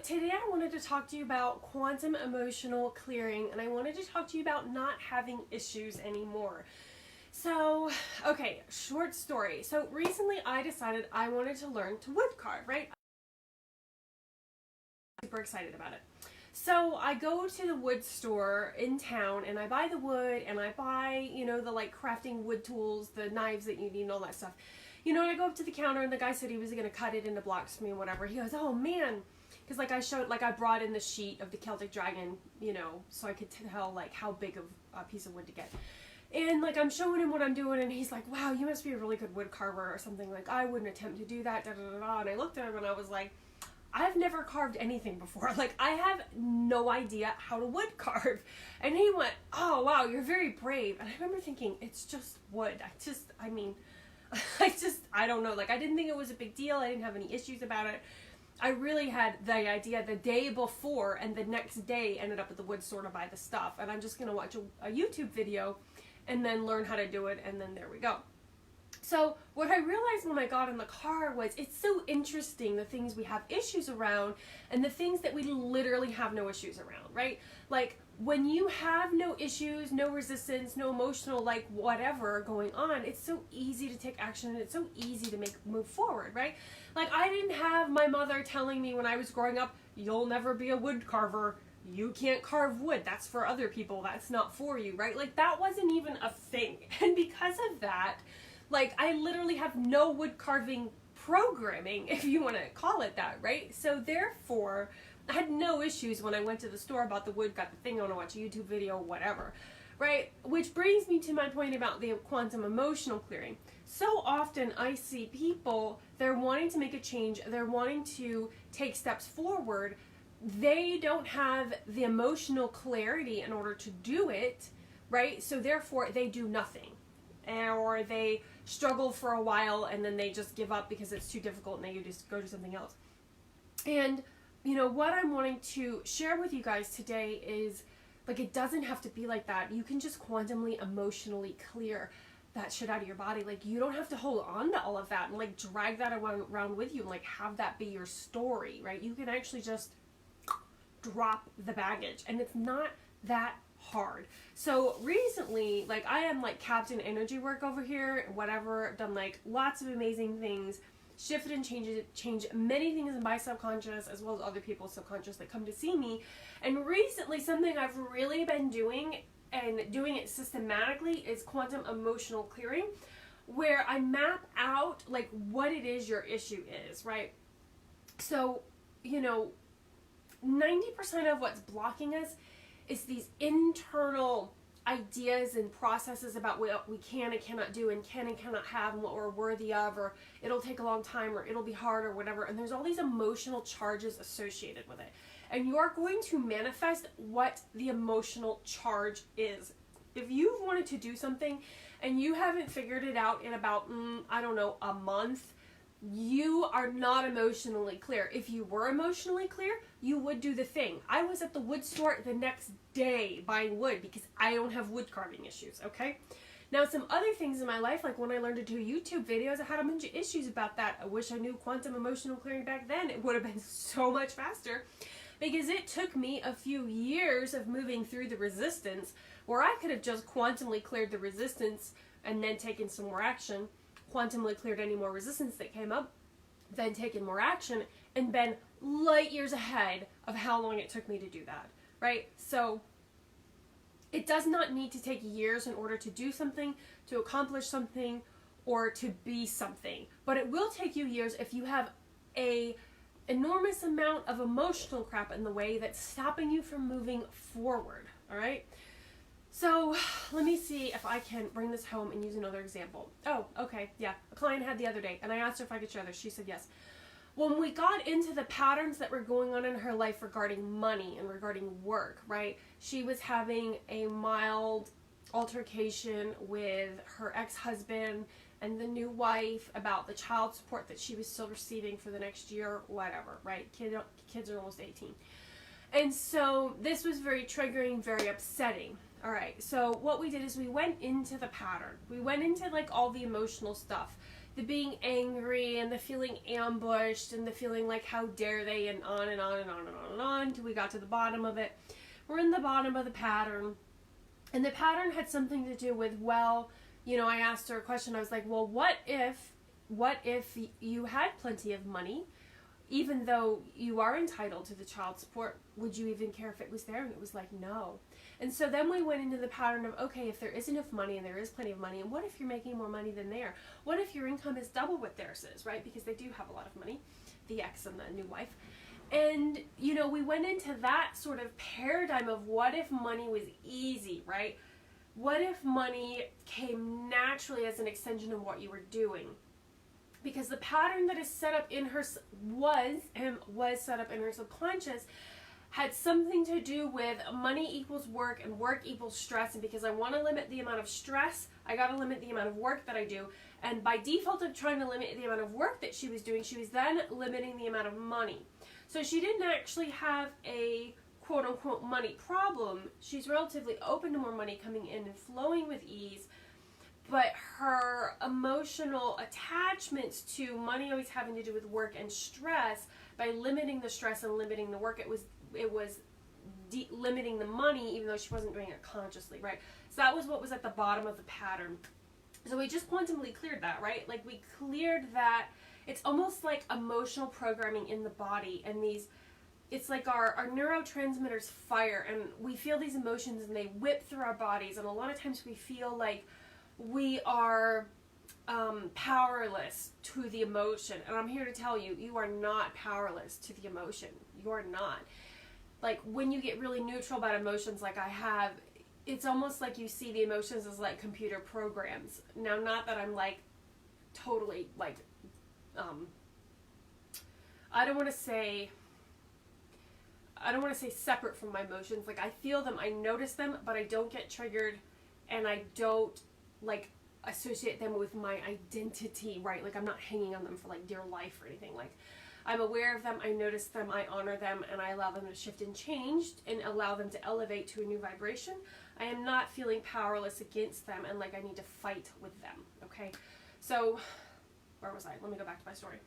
today I wanted to talk to you about quantum emotional clearing, and I wanted to talk to you about not having issues anymore. So, okay, short story. So recently I decided I wanted to learn to wood carve, right? I'm super excited about it. So I go to the wood store in town and I buy the wood and I buy, the like crafting wood tools, the knives that you need and all that stuff. And I go up to the counter and the guy said he was going to cut it into blocks for me and whatever. He goes, oh man, because I brought in the sheet of the Celtic dragon, so I could tell like how big of a piece of wood to get. And like I'm showing him what I'm doing and he's like, wow, you must be a really good wood carver or something. Like I wouldn't attempt to do that, da da da da. And I looked at him and I was like, I've never carved anything before. Like I have no idea how to wood carve. And he went, oh wow, you're very brave. And I remember thinking, it's just wood. I don't know. Like I didn't think it was a big deal. I didn't have any issues about it. I really had the idea the day before and the next day ended up at the wood store to buy the stuff. And I'm just going to watch a YouTube video and then learn how to do it. And then there we go. So what I realized when I got in the car was it's so interesting the things we have issues around and the things that we literally have no issues around, right? Like when you have no issues, no resistance, no emotional like whatever going on, it's so easy to take action and it's so easy to move forward, right? Like I didn't have my mother telling me when I was growing up, you'll never be a wood carver. You can't carve wood. That's for other people. That's not for you, right? Like that wasn't even a thing. And because of that, like I literally have no wood carving programming, if you want to call it that, right? So therefore, I had no issues when I went to the store, bought the wood, got the thing, I want to watch a YouTube video, whatever, right? Which brings me to my point about the quantum emotional clearing. So often I see people, they're wanting to make a change, they're wanting to take steps forward, they don't have the emotional clarity in order to do it, right? So therefore they do nothing. Or they struggle for a while and then they just give up because it's too difficult and they just go to something else. And what I'm wanting to share with you guys today is like it doesn't have to be like that. You can just quantumly emotionally clear that shit out of your body. Like you don't have to hold on to all of that and like drag that around with you and like have that be your story, right? You can actually just drop the baggage and it's not that hard. So recently, like I am like Captain Energy work over here, whatever, done like lots of amazing things, shifted and changed many things in my subconscious as well as other people's subconscious that come to see me. And recently something I've really been doing and doing it systematically is quantum emotional clearing, where I map out like what it is your issue is, right? So, 90% of what's blocking us is these internal ideas and processes about what we can and cannot do and can and cannot have and what we're worthy of, or it'll take a long time or it'll be hard or whatever. And there's all these emotional charges associated with it. And you're going to manifest what the emotional charge is. If you've wanted to do something and you haven't figured it out in about, a month, you are not emotionally clear. If you were emotionally clear, you would do the thing. I was at the wood store the next day buying wood because I don't have wood carving issues, okay? Now, some other things in my life, like when I learned to do YouTube videos, I had a bunch of issues about that. I wish I knew quantum emotional clearing back then. It would have been so much faster because it took me a few years of moving through the resistance where I could have just quantumly cleared the resistance and then taken some more action, quantumly cleared any more resistance that came up, then taken more action, and been light years ahead of how long it took me to do that, right? So it does not need to take years in order to do something, to accomplish something, or to be something. But it will take you years if you have a enormous amount of emotional crap in the way that's stopping you from moving forward, all right? So let me see if I can bring this home and use another example. Oh, okay, yeah. A client had the other day, and I asked her if I could share this. She said yes. When we got into the patterns that were going on in her life regarding money and regarding work, right? She was having a mild altercation with her ex-husband and the new wife about the child support that she was still receiving for the next year, whatever, right? Kids are almost 18. And so this was very triggering, very upsetting. All right, so what we did is we went into the pattern. We went into like all the emotional stuff, the being angry and the feeling ambushed and the feeling like how dare they, and on and on and on and on and on till we got to the bottom of it. We're in the bottom of the pattern, and the pattern had something to do with, well, you know, I asked her a question. I was like, well, what if you had plenty of money, even though you are entitled to the child support? Would you even care if it was there? And it was like, no. And so then we went into the pattern of, okay, if there is enough money and there is plenty of money, and what if you're making more money than they are? What if your income is double what theirs is, right? Because they do have a lot of money, the ex and the new wife. And, you know, we went into that sort of paradigm of what if money was easy, right? What if money came naturally as an extension of what you were doing? Because the pattern that is set up in her was set up in her subconscious had something to do with money equals work and work equals stress. And because I want to limit the amount of stress, I got to limit the amount of work that I do. And by default of trying to limit the amount of work that she was doing, she was then limiting the amount of money. So she didn't actually have a quote unquote money problem. She's relatively open to more money coming in and flowing with ease. But her emotional attachments to money always having to do with work and stress, by limiting the stress and limiting the work, it was limiting the money, even though she wasn't doing it consciously, right? So that was what was at the bottom of the pattern. So we just quantumly cleared that, right? Like we cleared that. It's almost like emotional programming in the body, and it's like our neurotransmitters fire, and we feel these emotions and they whip through our bodies, and a lot of times we feel like we are powerless to the emotion. And I'm here to tell you, you are not powerless to the emotion. You are not. Like when you get really neutral about emotions like I have, it's almost like you see the emotions as like computer programs. Now, not that I'm like totally like, I don't want to say separate from my emotions. Like I feel them, I notice them, but I don't get triggered, and I don't like associate them with my identity, right? Like I'm not hanging on them for like dear life or anything. Like I'm aware of them, I notice them, I honor them, and I allow them to shift and change and allow them to elevate to a new vibration. I am not feeling powerless against them and like I need to fight with them, okay? So, where was I? Let me go back to my story.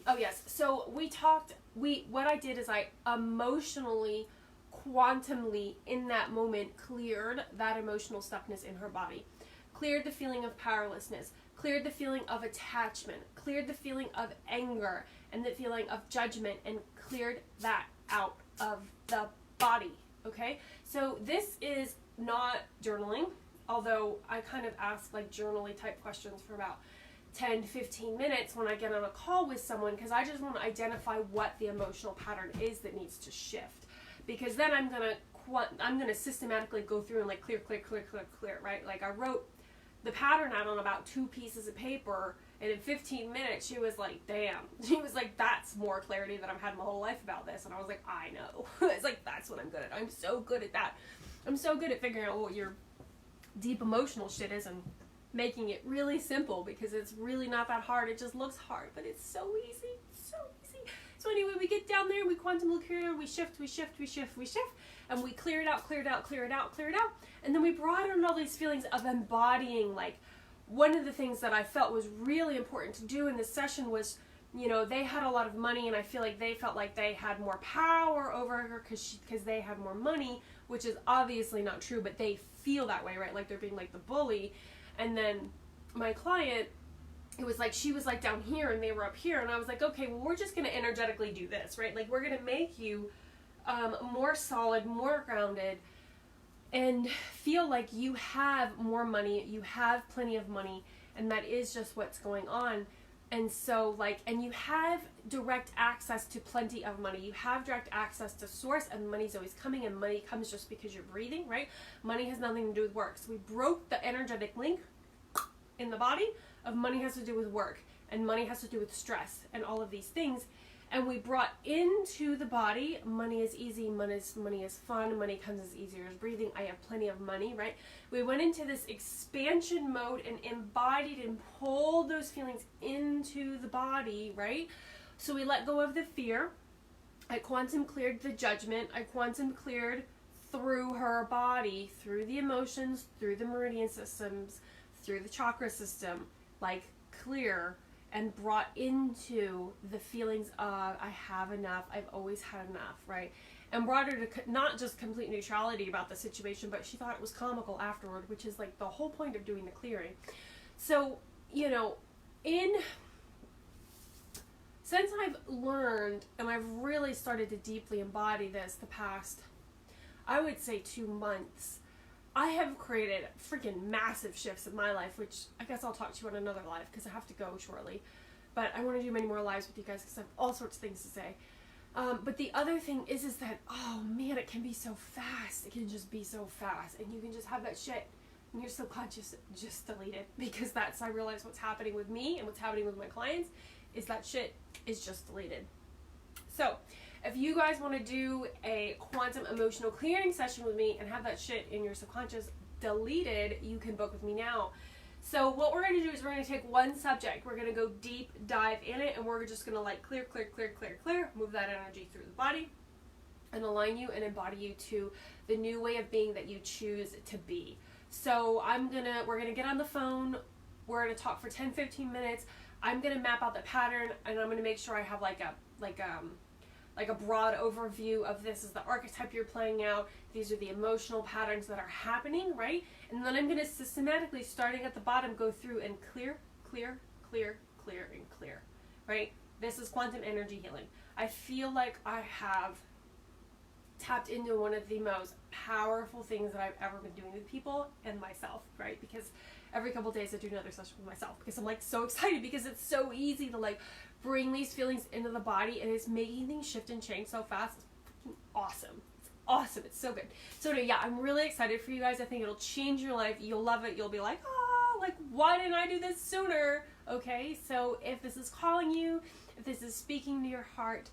Oh yes, so what I did is I emotionally, quantumly, in that moment, cleared that emotional stuckness in her body. Cleared the feeling of powerlessness, cleared the feeling of attachment, cleared the feeling of anger and the feeling of judgment, and cleared that out of the body, okay? So this is not journaling, although I kind of ask like journaling type questions for about 10 to 15 minutes when I get on a call with someone, because I just want to identify what the emotional pattern is that needs to shift. Because then I'm gonna systematically go through and like clear, right? Like I wrote the pattern out on about 2 pieces of paper, and in 15 minutes she was like, damn. She was like, that's more clarity than I've had my whole life about this. And I was like, I know. It's like, that's what I'm good at. I'm so good at that. I'm so good at figuring out what your deep emotional shit is and making it really simple, because it's really not that hard. It just looks hard, but it's so easy. So easy. So anyway, we get down there, we quantum clear, we shift, and we clear it out, and then we brought in all these feelings of embodying. Like one of the things that I felt was really important to do in this session was, you know, they had a lot of money, and I feel like they felt like they had more power over her because they had more money, which is obviously not true, but they feel that way, right? Like they're being like the bully. And then my client, it was like she was like down here and they were up here, and I was like, okay, well, we're just going to energetically do this, right? Like we're going to make you more solid, more grounded, and feel like you have more money, you have plenty of money, and that is just what's going on. And so like, and you have direct access to plenty of money. You have direct access to source, and money's always coming, and money comes just because you're breathing, right? Money has nothing to do with work. So we broke the energetic link in the body of money has to do with work, and money has to do with stress and all of these things. And we brought into the body, money is easy, money is fun, money comes as easier as breathing, I have plenty of money, right? We went into this expansion mode and embodied and pulled those feelings into the body, right? So we let go of the fear. I quantum cleared the judgment. I quantum cleared through her body, through the emotions, through the meridian systems, through the chakra system, like clear and brought into the feelings of I have enough, I've always had enough, right? And brought her to not just complete neutrality about the situation, but she thought it was comical afterward, which is like the whole point of doing the clearing. So, you know, since I've learned and I've really started to deeply embody this the past, I would say 2 months, I have created freaking massive shifts in my life, which I guess I'll talk to you on another live because I have to go shortly. But I want to do many more lives with you guys because I have all sorts of things to say. But the other thing is that, oh man, it can be so fast. It can just be so fast. And you can just have that shit in your subconscious just deleted. Because I realize what's happening with me and what's happening with my clients is that shit is just deleted. So, if you guys want to do a quantum emotional clearing session with me and have that shit in your subconscious deleted, you can book with me now. So what we're going to do is we're going to take one subject, we're going to go deep dive in it, and we're just going to like clear, move that energy through the body and align you and embody you to the new way of being that you choose to be. So we're going to get on the phone, we're going to talk for 10-15 minutes. I'm going to map out the pattern, and I'm going to make sure I have like a broad overview of this is the archetype you're playing out. These are the emotional patterns that are happening, right? And then I'm going to systematically, starting at the bottom, go through and clear, right? This is quantum energy healing. I feel like I have tapped into one of the most powerful things that I've ever been doing with people and myself, right? Because every couple days I do another session with myself because I'm like so excited because it's so easy to like bring these feelings into the body, and it's making things shift and change so fast. It's fucking awesome. It's awesome. It's so good. So yeah, I'm really excited for you guys. I think it'll change your life. You'll love it. You'll be like, oh, like why didn't I do this sooner? Okay, so if this is calling you, if this is speaking to your heart,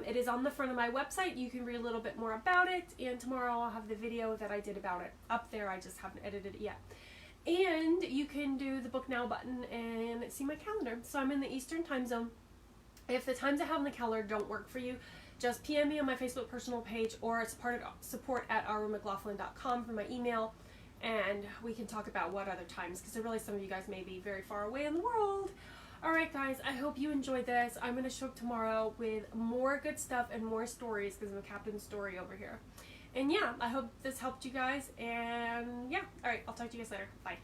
it is on the front of my website. You can read a little bit more about it, and tomorrow I'll have the video that I did about it up there. I just haven't edited it yet. And you can do the book now button and see my calendar. So I'm in the Eastern time zone. If the times I have on the calendar don't work for you, just PM me on my Facebook personal page or support@auramclaughlin.com for my email, and we can talk about what other times, because I realize some of you guys may be very far away in the world. Alright guys, I hope you enjoyed this. I'm going to show up tomorrow with more good stuff and more stories because I'm a captain story over here. And yeah, I hope this helped you guys, and yeah, alright, I'll talk to you guys later. Bye.